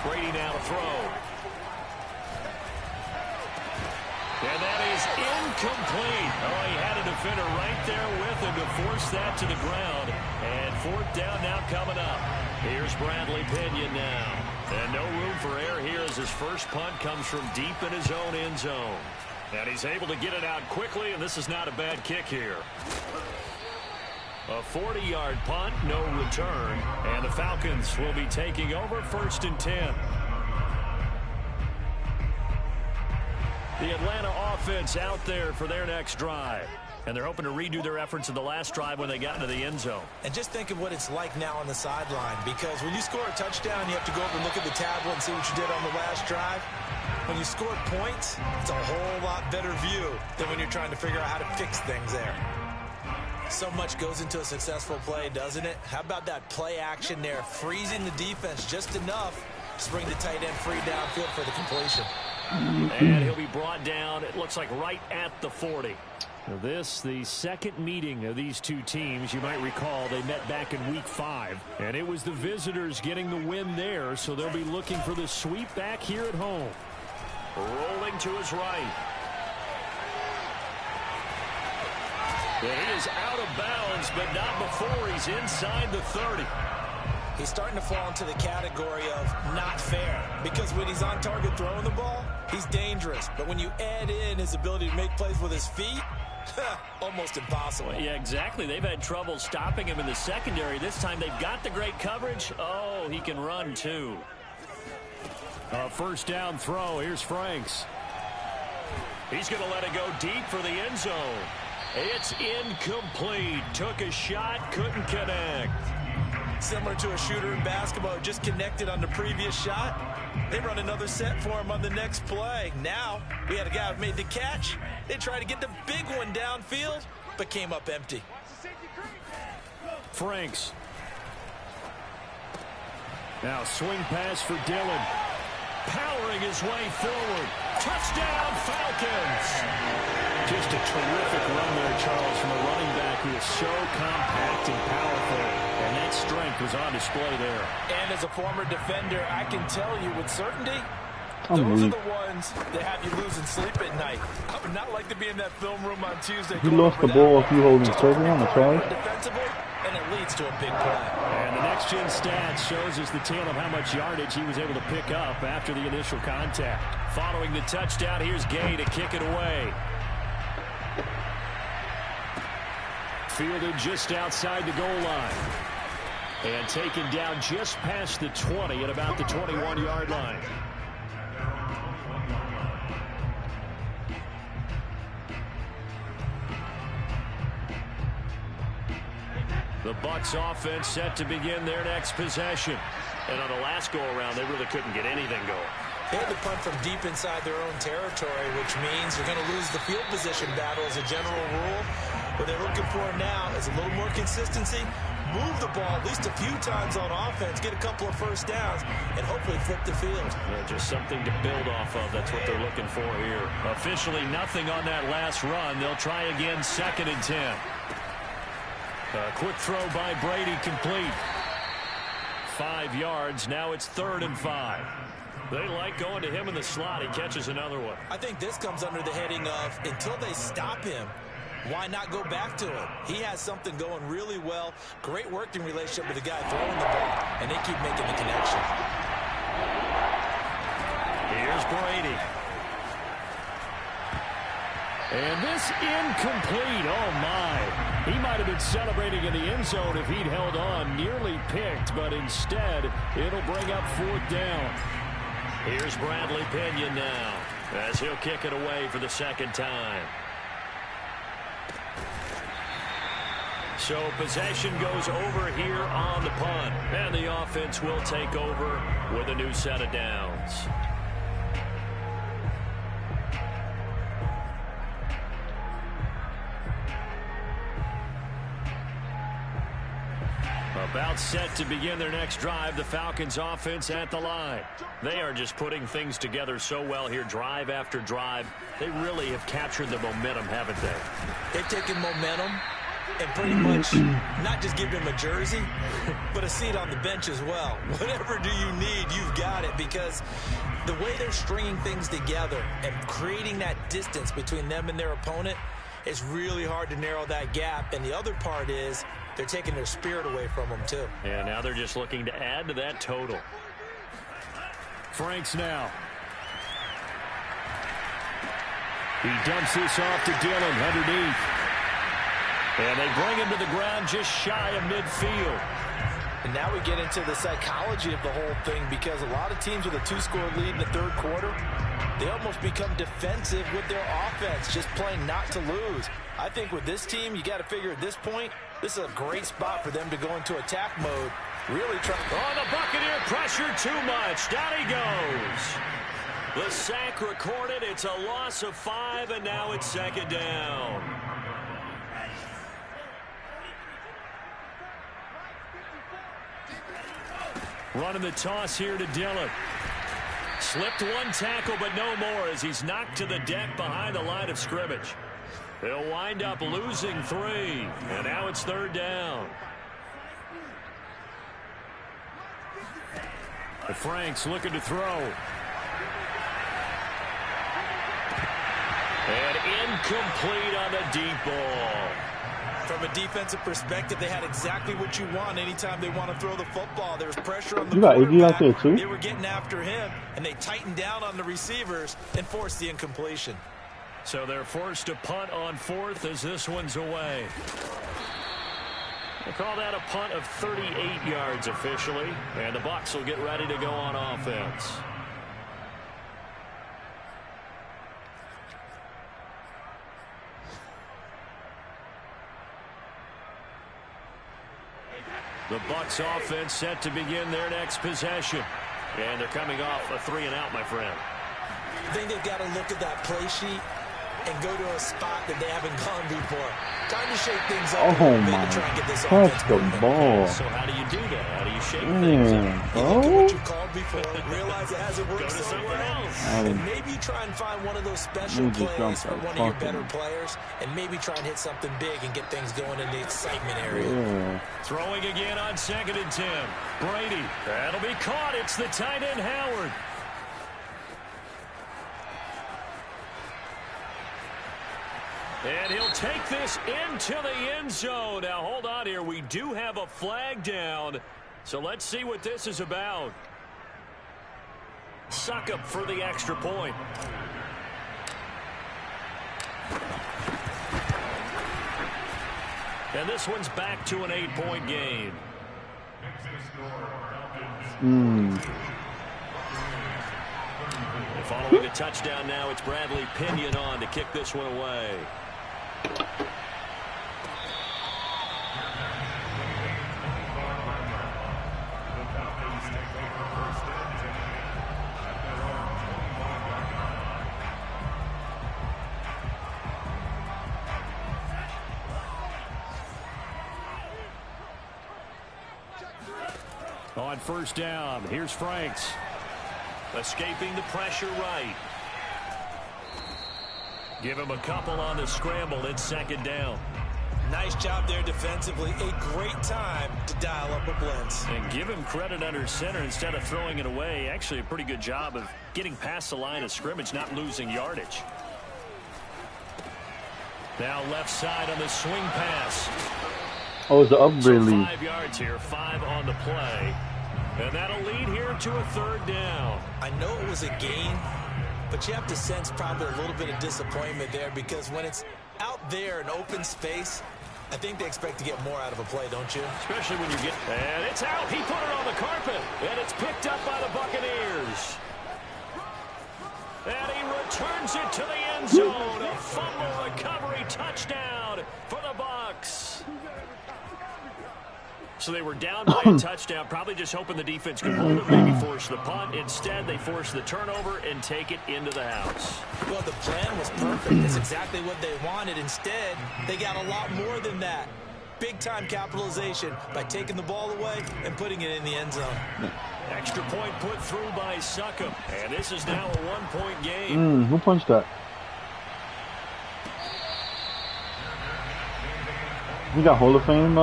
Brady now to throw. And that is incomplete. Oh, he had a defender right there with him to force that to the ground. And 4th down now coming up. Here's Bradley Pinion now. And no room for error here as his first punt comes from deep in his own end zone. And he's able to get it out quickly, and this is not a bad kick here. A 40-yard punt, no return. And the Falcons will be taking over 1st and 10. The Atlanta offense out there for their next drive. And they're hoping to redo their efforts in the last drive when they got into the end zone. And just think of what it's like now on the sideline, because when you score a touchdown, you have to go over and look at the tablet and see what you did on the last drive. When you score points, it's a whole lot better view than when you're trying to figure out how to fix things there. So much goes into a successful play, doesn't it? How about that play action there, freezing the defense just enough to bring the tight end free downfield for the completion. And he'll be brought down, it looks like right at the 40. This, the second meeting of these two teams. You might recall they met back in week 5. And it was the visitors getting the win there, so they'll be looking for the sweep back here at home. Rolling to his right. And he is out of bounds, but not before he's inside the 30. He's starting to fall into the category of not fair, because when he's on target throwing the ball, he's dangerous. But when you add in his ability to make plays with his feet, almost impossible. Well, yeah, exactly. They've had trouble stopping him in the secondary. This time they've got the great coverage. Oh, he can run too. A first down throw. Here's Franks. He's going to let it go deep for the end zone. It's incomplete. Took a shot, couldn't connect. Similar to a shooter in basketball who just connected on the previous shot. They run another set for him on the next play. Now, we had a guy who made the catch. They tried to get the big one downfield, but came up empty. Franks. Now swing pass for Dillon. Powering his way forward. Touchdown, Falcons! Just a terrific run there, Charles, from a running back who is so compact and powerful. And that strength was on display there. And as a former defender, I can tell you with certainty, those are the ones that have you losing sleep at night. I would not like to be in that film room on Tuesday. You lost the ball if you holding steady on the charge. Defensively, and it leads to a big play. And the next-gen stats shows us the tale of how much yardage he was able to pick up after the initial contact. Following the touchdown, here's Gay to kick it away. Fielded just outside the goal line. And taken down just past the 20 at about the 21-yard line. The Bucs offense set to begin their next possession. And on the last go-around, they really couldn't get anything going. They had to punt from deep inside their own territory, which means you're going to lose the field position battle as a general rule. What they're looking for now is a little more consistency, move the ball at least a few times on offense, get a couple of first downs, and hopefully flip the field. Yeah, just something to build off of. That's what they're looking for here. Officially nothing on that last run. They'll try again, 2nd and 10. A quick throw by Brady, complete. 5 yards. Now it's 3rd and 5. They like going to him in the slot. He catches another one. I think this comes under the heading of, until they stop him, why not go back to it? He has something going really well. Great working relationship with the guy throwing the ball, and they keep making the connection. Here's Brady. And this incomplete. Oh, my. He might have been celebrating in the end zone if he'd held on. Nearly picked, but instead, it'll bring up 4th down. Here's Bradley Pinion now as he'll kick it away for the 2nd time. So possession goes over here on the punt. And the offense will take over with a new set of downs. About set to begin their next drive, the Falcons offense at the line. They are just putting things together so well here, drive after drive. They really have captured the momentum, haven't they? They've taken momentum and pretty much not just give him a jersey, but a seat on the bench as well. Whatever do you need, you've got it, because the way they're stringing things together and creating that distance between them and their opponent, it's really hard to narrow that gap. And the other part is they're taking their spirit away from them, too. And now they're just looking to add to that total. Franks now. He dumps this off to Dillon underneath. And they bring him to the ground just shy of midfield. And now we get into the psychology of the whole thing, because a lot of teams with a 2-score lead in the third quarter, they almost become defensive with their offense, just playing not to lose. I think with this team, you got to figure at this point, this is a great spot for them to go into attack mode. Really try. Oh, the Buccaneer pressure too much. Down he goes. The sack recorded. It's a loss of 5, and now it's second down. Running the toss here to Dillon. Slipped one tackle, but no more as he's knocked to the deck behind the line of scrimmage. They'll wind up losing 3, and now it's third down. Frank's looking to throw. And incomplete on the deep ball. From a defensive perspective, they had exactly what you want anytime they want to throw the football. There was pressure on the quarterback. You got Iggy out there too? They were getting after him, and they tightened down on the receivers and forced the incompletion. So they're forced to punt on 4th as this one's away. They call that a punt of 38 yards officially, and the Bucs will get ready to go on offense. The Bucs offense set to begin their next possession. And they're coming off a 3-and-out, my friend. I think they've got to look at that play sheet and go to a spot that they haven't gone before. Time to shake things up a little bit to try and get this offense moving. Ball. So how do you do that? How do you shake things up? You look at what you called before, realize it hasn't worked so well, else. and maybe try and find one of those special plays for one of your better players, and maybe try and hit something big and get things going in the excitement area. Yeah. Throwing again on 2nd and 10. Brady. That'll be caught. It's the tight end, Howard. And he'll take this into the end zone. Now, hold on here. We do have a flag down. So let's see what this is about. Succop for the extra point. And this one's back to an 8-point game. Following a touchdown now, it's Bradley Pinion on to kick this one away. On first down, here's Franks. Escaping the pressure right. Give him a couple on the scramble. It's second down. Nice job there defensively. A great time to dial up a blitz. And give him credit under center instead of throwing it away. Actually a pretty good job of getting past the line of scrimmage, not losing yardage. Now left side on the swing pass. Oh, it's the upgrade lead. 5 yards here, 5 on the play. And that'll lead here to a third down. I know it was a gain, but you have to sense probably a little bit of disappointment there, because when it's out there in open space, I think they expect to get more out of a play, don't you? Especially when you get... And it's out. He put it on the carpet. And it's picked up by the Buccaneers. And he returns it to the end zone. A fumble recovery touchdown for the Bucs. So they were down by a touchdown, probably just hoping the defense could hold it, maybe force the punt. Instead, they force the turnover and take it into the house. Well, the plan was perfect. It's exactly what they wanted. Instead, they got a lot more than that. Big-time capitalization by taking the ball away and putting it in the end zone. Extra point put through by Succop. And this is now a 1-point game. Who punched that? He got Hall of Fame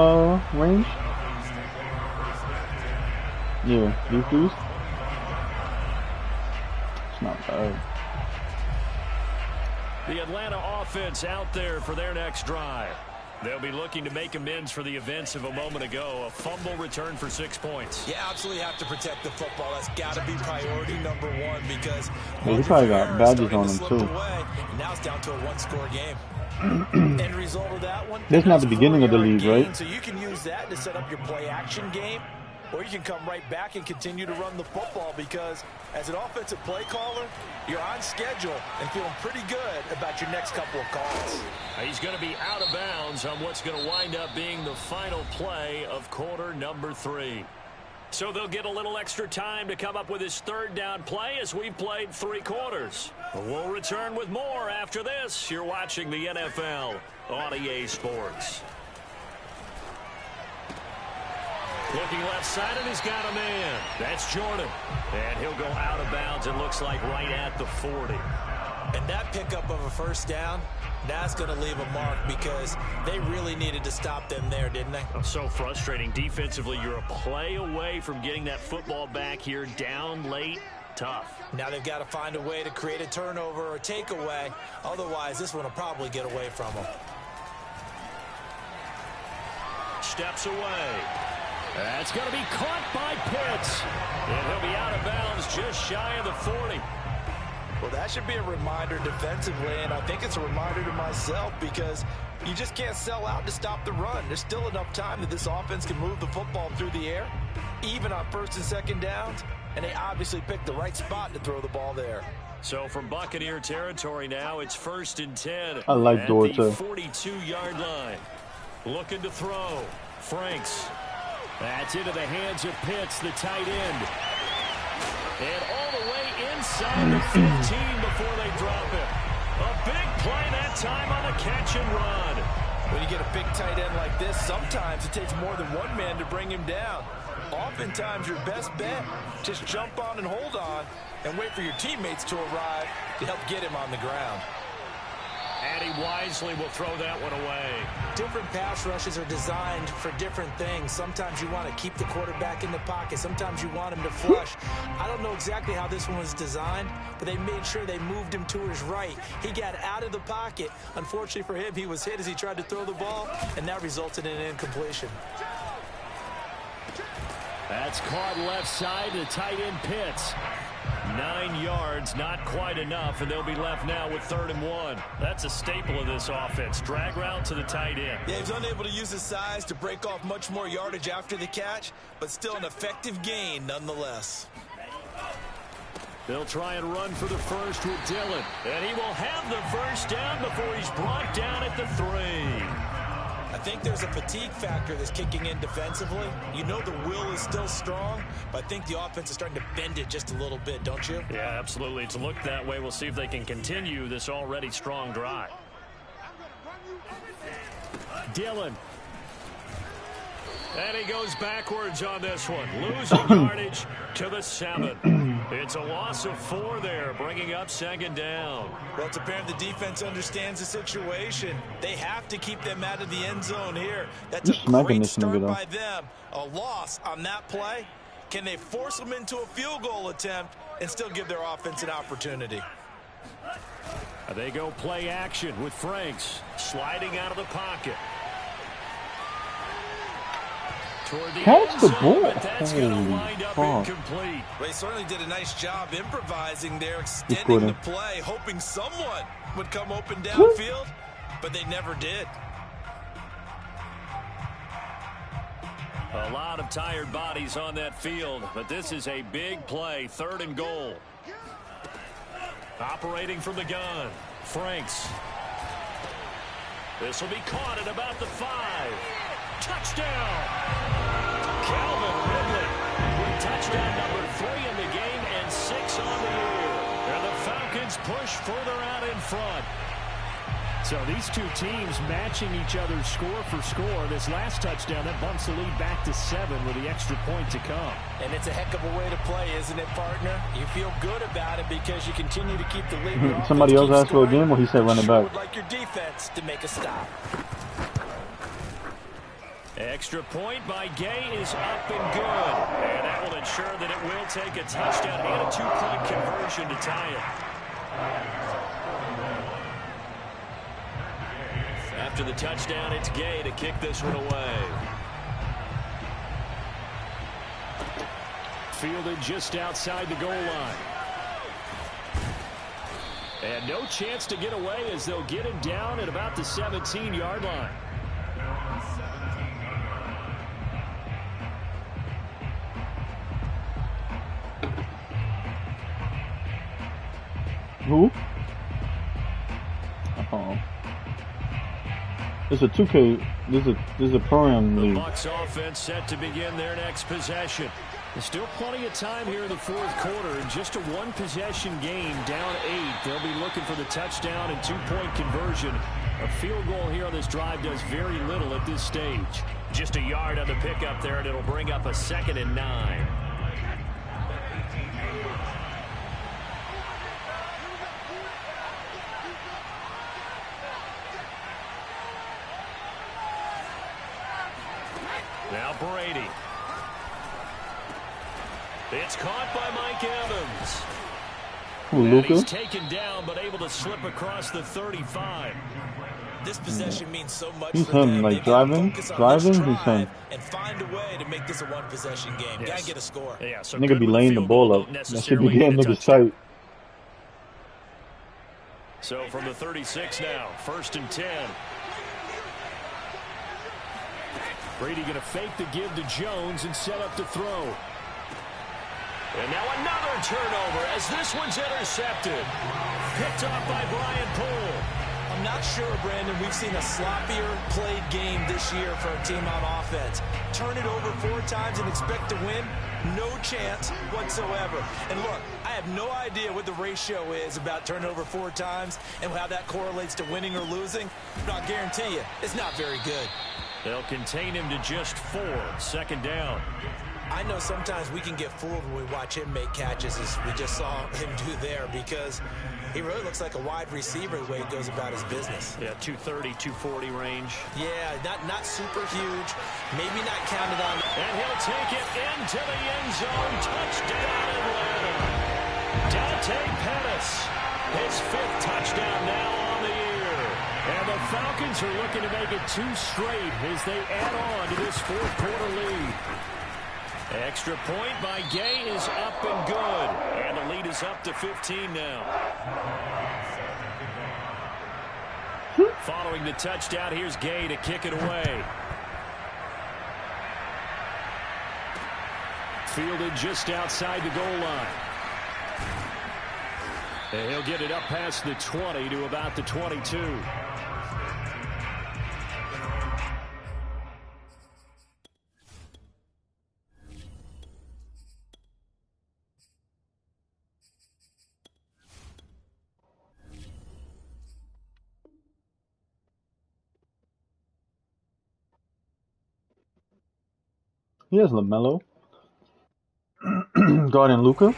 range? Yeah, defuse. It's not bad. The Atlanta offense out there for their next drive. They'll be looking to make amends for the events of a moment ago. A fumble return for 6 points. You absolutely have to protect the football. That's got to be priority number one, because he probably got badges on him too. Away, now it's down to a one-score game. End result of that one. That's not the beginning of the league, right? So you can use that to set up your play-action game. or you can come right back and continue to run the football, because as an offensive play caller, you're on schedule and feeling pretty good about your next couple of calls. He's going to be out of bounds on what's going to wind up being the final play of quarter number 3. So they'll get a little extra time to come up with his third down play as we've played 3 quarters. We'll return with more after this. You're watching the NFL on EA Sports. Looking left side, and he's got a man. That's Jordan. And he'll go out of bounds, it looks like, right at the 40. And that pickup of a first down, that's going to leave a mark, because they really needed to stop them there, didn't they? So frustrating. Defensively, you're a play away from getting that football back here down late. Tough. Now they've got to find a way to create a turnover or takeaway. Otherwise, this one will probably get away from them. Steps away. That's going to be caught by Pitts. And he'll be out of bounds just shy of the 40. Well, that should be a reminder defensively, and I think it's a reminder to myself, because you just can't sell out to stop the run. There's still enough time that this offense can move the football through the air, even on first and second downs, and they obviously picked the right spot to throw the ball there. So from Buccaneer territory now, it's 1st and 10. I like at Dora the too. 42-yard line. Looking to throw. Franks. That's into the hands of Pitts, the tight end. And all the way inside the 15 before they drop it. A big play that time on the catch and run. When you get a big tight end like this, sometimes it takes more than one man to bring him down. Oftentimes, your best bet, just jump on and hold on and wait for your teammates to arrive to help get him on the ground. And he wisely will throw that one away. Different pass rushes are designed for different things. Sometimes you want to keep the quarterback in the pocket. Sometimes you want him to flush. I don't know exactly how this one was designed, but they made sure they moved him to his right. He got out of the pocket. Unfortunately for him, he was hit as he tried to throw the ball, and that resulted in an incompletion. That's caught left side to tight end Pitts. 9 yards, not quite enough, and they'll be left now with 3rd and 1. That's a staple of this offense. Drag route to the tight end. Yeah, he's unable to use his size to break off much more yardage after the catch, but still an effective gain nonetheless. They'll try and run for the first with Dillon. And he will have the first down before he's brought down at the 3. I think there's a fatigue factor that's kicking in defensively. You know the will is still strong, but I think the offense is starting to bend it just a little bit, don't you? Yeah, absolutely. It's looked that way. We'll see if they can continue this already strong drive. Dillon. And he goes backwards on this one. Losing yardage to the 7. It's a loss of 4 there, bringing up 2nd down. Well, it's apparent the defense understands the situation. They have to keep them out of the end zone here. That's a great start by them. A loss on that play. Can they force them into a field goal attempt and still give their offense an opportunity? They go play action with Franks sliding out of the pocket. Catch the ball. But that's going to wind up incomplete. They certainly did a nice job improvising there, extending the play, hoping someone would come open downfield, but they never did. A lot of tired bodies on that field, but this is a big play. 3rd and goal. Operating from the gun, Franks. This will be caught at about the 5. Touchdown! Calvin Ridley with touchdown number 3 in the game and 6 on the year. And the Falcons push further out in front. So these two teams matching each other's score for score. This last touchdown, that bumps the lead back to 7 with the extra point to come. And it's a heck of a way to play, isn't it, partner? You feel good about it because you continue to keep the lead. Somebody else asked for a game, or he said run it back? Would like your defense to make a stop. Extra point by Gay is up and good. And that will ensure that it will take a touchdown and a 2-point conversion to tie it. After the touchdown, it's Gay to kick this one away. Fielded just outside the goal line. And no chance to get away as they'll get him down at about the 17-yard line. Who? It's a 2K. This is a program The league. Bucks offense set to begin their next possession. There's still plenty of time here in the fourth quarter. In just a one-possession game, down 8. They'll be looking for the touchdown and two-point conversion. A field goal here on this drive does very little at this stage. Just a yard on the pickup there, and it'll bring up a 2nd and 9. Now Brady. It's caught by Mike Evans. Who, And Luka? he's taken down, but able to slip across the 35. This possession means so much He's for him, them. like, They gotta driving, focus on driving, this he's drive him. and find a way to make this a one-possession game. Yes. Gotta get a score. Yeah, so Nigga good be with laying the field ball goal, up. don't That should be necessarily getting need a niggas touchdown. tight. So from the 36 now, 1st and 10. Brady going to fake the give to Jones and set up to throw. And now another turnover as this one's intercepted. Picked off by Brian Poole. I'm not sure, Brandon, we've seen a sloppier played game this year for a team on offense. Turn it over 4 times and expect to win? No chance whatsoever. And look, I have no idea what the ratio is about turning over 4 times and how that correlates to winning or losing. But I'll guarantee you, it's not very good. They'll contain him to just 4. 2nd down. I know sometimes we can get fooled when we watch him make catches, as we just saw him do there, because he really looks like a wide receiver the way he goes about his business. Yeah, 230, 240 range. Yeah, not super huge, maybe not counted on. And he'll take it into the end zone. Touchdown Atlanta. Dante Pettis. His 5th touchdown now on the year. And the Falcons are looking to make it 2 straight as they add on to this fourth quarter lead. Extra point by Gay is up and good. And the lead is up to 15 now. Following the touchdown, here's Gay to kick it away. Fielded just outside the goal line. And he'll get it up past the 20 to about the 22. He has LaMelo. Guarding Luka.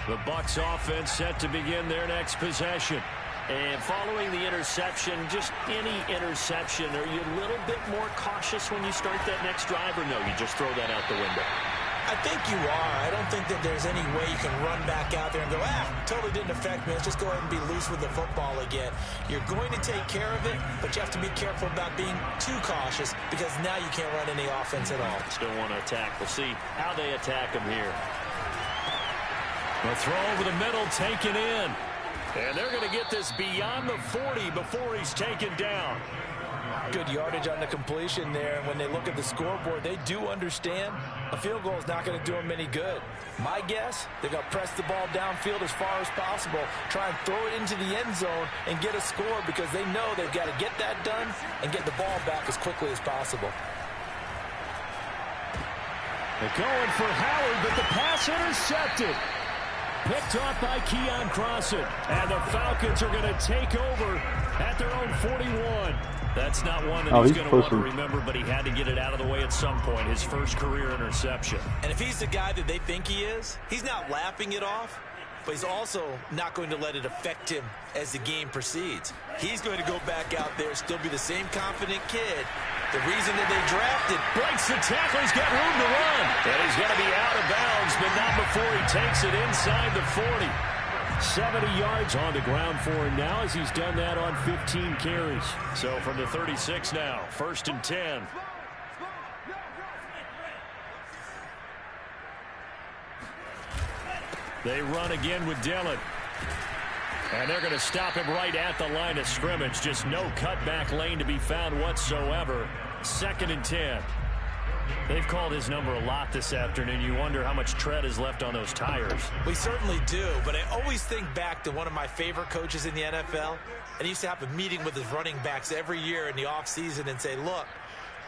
The Bucks offense set to begin their next possession. And following the interception, just any interception, are you a little bit more cautious when you start that next drive, or no, you just throw that out the window? I think you are. I don't think that there's any way you can run back out there and go, totally didn't affect me. Let's just go ahead and be loose with the football again. You're going to take care of it, but you have to be careful about being too cautious because now you can't run any offense at all. Still want to attack. We'll see how they attack him here. The throw over the middle taken in. And they're going to get this beyond the 40 before he's taken down. Good yardage on the completion there. When they look at the scoreboard, they do understand a field goal is not going to do them any good. My guess, they're going to press the ball downfield as far as possible, try and throw it into the end zone and get a score because they know they've got to get that done and get the ball back as quickly as possible. They're going for Howard, but the pass intercepted. Picked off by Keon Crossan. And the Falcons are going to take over at their own 41. That's not one that he's going to want to pushing. remember, but he had to get it out of the way at some point. His first career interception. And if he's the guy that they think he is, he's not laughing it off, but he's also not going to let it affect him as the game proceeds. He's going to go back out there, still be the same confident kid. The reason that they drafted. Breaks the tackle. He's got room to run. And he's going to be out of bounds, but not before he takes it inside the 40. 70 yards on the ground for him now as he's done that on 15 carries. So from the 36 now, 1st and 10. They run again with Dillon. And they're going to stop him right at the line of scrimmage. Just no cutback lane to be found whatsoever. 2nd and 10. They've called his number a lot this afternoon. You wonder how much tread is left on those tires. We certainly do, but I always think back to one of my favorite coaches in the NFL. And he used to have a meeting with his running backs every year in the offseason and say, look,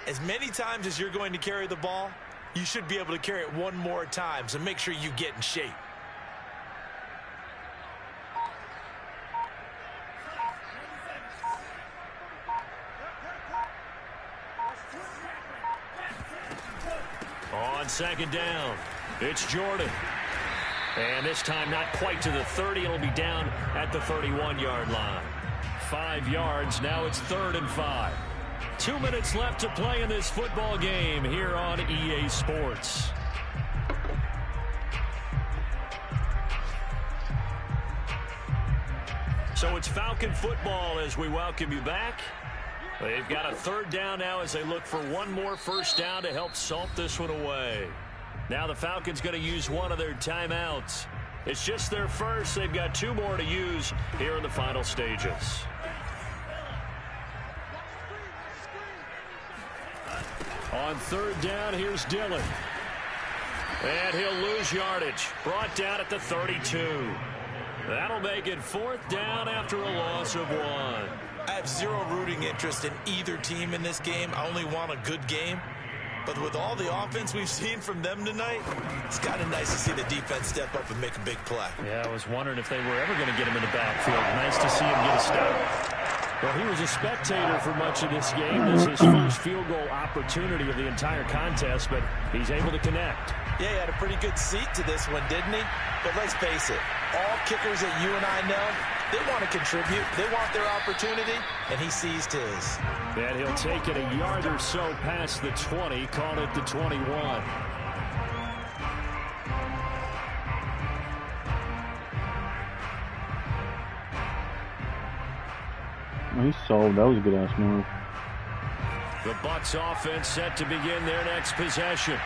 as many times as you're going to carry the ball, you should be able to carry it one more time, so make sure you get in shape. On 2nd down, it's Jordan. And this time not quite to the 30. It'll be down at the 31-yard line. 5 yards. Now it's 3rd and 5. 2 minutes left to play in this football game here on EA Sports. So it's Falcon football as we welcome you back. They've got a 3rd down now as they look for one more first down to help salt this one away. Now the Falcons going to use one of their timeouts. It's just their first. They've got 2 more to use here in the final stages. On 3rd down, here's Dillon. And he'll lose yardage. Brought down at the 32. That'll make it 4th down after a loss of 1. I have zero rooting interest in either team in this game. I only want a good game. But with all the offense we've seen from them tonight, it's kind of nice to see the defense step up and make a big play. Yeah, I was wondering if they were ever going to get him in the backfield. Nice to see him get a stop. Well, he was a spectator for much of this game. This is his first field goal opportunity of the entire contest, but he's able to connect. Yeah, he had a pretty good seat to this one, didn't he? But let's face it, all kickers that you and I know, they want to contribute. They want their opportunity, and he seized his. And he'll take it a yard or so past the 20, call it the 21. He sold. That was a good ass move. The Bucs offense set to begin their next possession.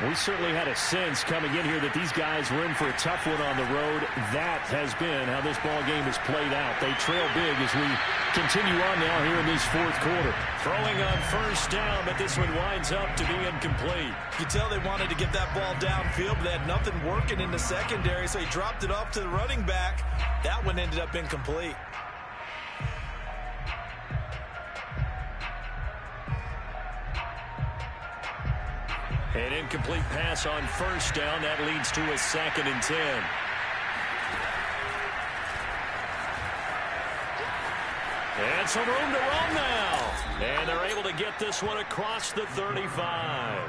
We certainly had a sense coming in here that these guys were in for a tough one on the road. That has been how this ball game has played out. They trail big as we continue on now here in this 4th quarter. Throwing on first down, but this one winds up to be incomplete. You can tell they wanted to get that ball downfield, but they had nothing working in the secondary, so he dropped it off to the running back. That one ended up incomplete. An incomplete pass on first down. That leads to a 2nd and 10. And some room to run now. And they're able to get this one across the 35.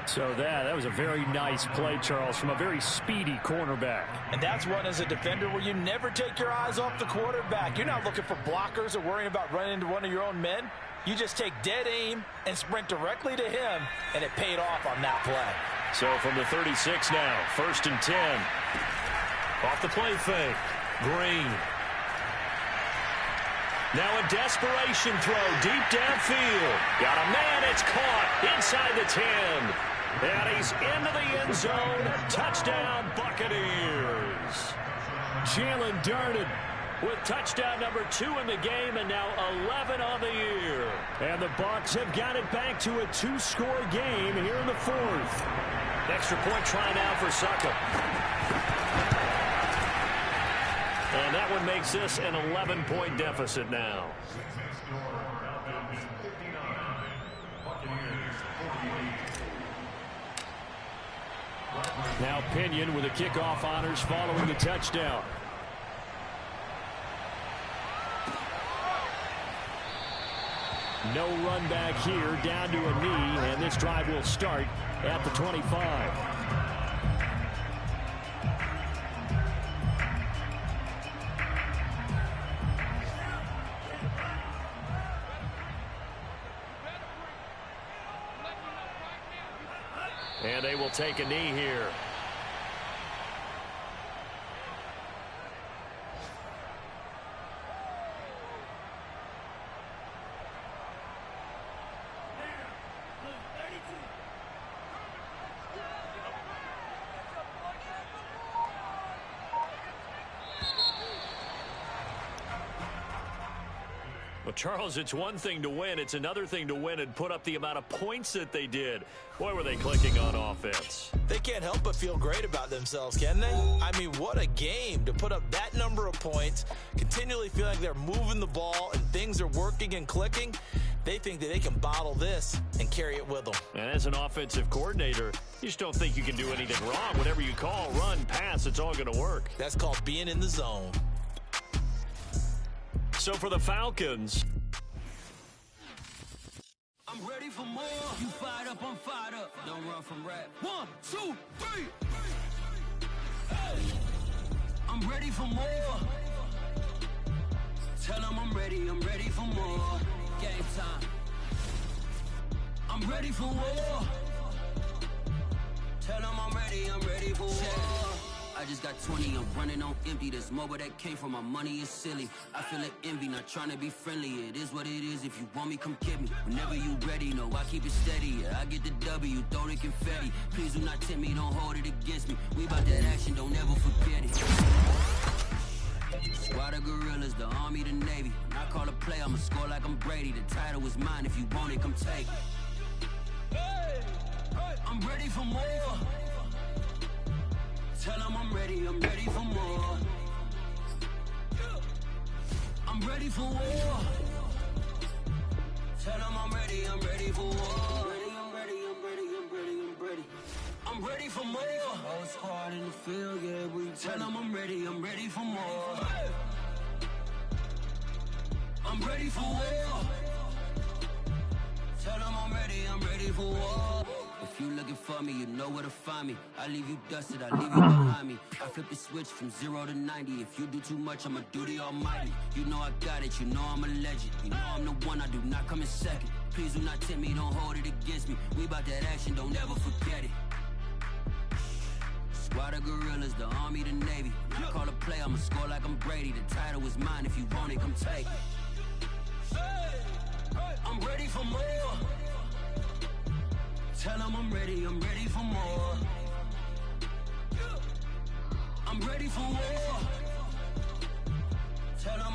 So that was a very nice play, Charles, from a very speedy cornerback. And that's one as a defender where you never take your eyes off the quarterback. You're not looking for blockers or worrying about running into one of your own men. You just take dead aim and sprint directly to him, and it paid off on that play. So from the 36 now, 1st and 10. Off the play fake. Green. Now a desperation throw deep downfield. Got a man. It's caught inside the 10. And he's into the end zone. Touchdown, Buccaneers. Jalen darted with touchdown number 2 in the game, and now 11 on the year. And the Bucs have got it back to a 2-score game here in the 4th. Extra point try now for Suckup. And that one makes this an 11-point deficit now. Now Pinion with the kickoff honors following the touchdown. No run back here, down to a knee, and this drive will start at the 25. And they will take a knee here. Well, Charles, it's one thing to win. It's another thing to win and put up the amount of points that they did. Boy, were they clicking on offense. They can't help but feel great about themselves, can they? I mean, what a game to put up that number of points, continually feeling like they're moving the ball and things are working and clicking. They think that they can bottle this and carry it with them. And as an offensive coordinator, you just don't think you can do anything wrong. Whatever you call, run, pass, it's all going to work. That's called being in the zone. So for the Falcons, I'm ready for more. You fired up, I'm fired up. Don't run from rap. 1, 2, 3. Hey. I'm ready for more. Tell them I'm ready for more. Game time. I'm ready for war. Tell them I'm ready for war. I just got 20, I'm running on empty. This mobile that came from my money is silly. I feel like envy, not trying to be friendly. It is what it is, if you want me, come get me. Whenever you ready, no, I keep it steady. Yeah, I get the W, throw the confetti. Please do not tempt me, don't hold it against me. We about that action, don't ever forget it. Squad of gorillas, the army, the navy. When I call a play, I'ma score like I'm Brady. The title is mine, if you want it, come take it. Hey, I'm ready for more. Tell them I'm ready for more. I'm ready for war. Tell them I'm ready for war. I'm ready for more. Whole squad in the field, yeah, we tell them I'm ready for more. I'm ready for war. Tell them I'm ready for war. If you looking for me, you know where to find me. I leave you dusted, I leave you behind me. I flip the switch from 0 to 90. If you do too much, I'ma do the almighty. You know I got it, you know I'm a legend. You know I'm the one, I do not come in second. Please do not tempt me, don't hold it against me. We about that action, don't ever forget it. Squad of gorillas, the army, the navy. When I call a play, I'ma score like I'm Brady. The title is mine, if you want it, come take it. I'm ready for more. Tell them I'm ready for more. I'm ready for war.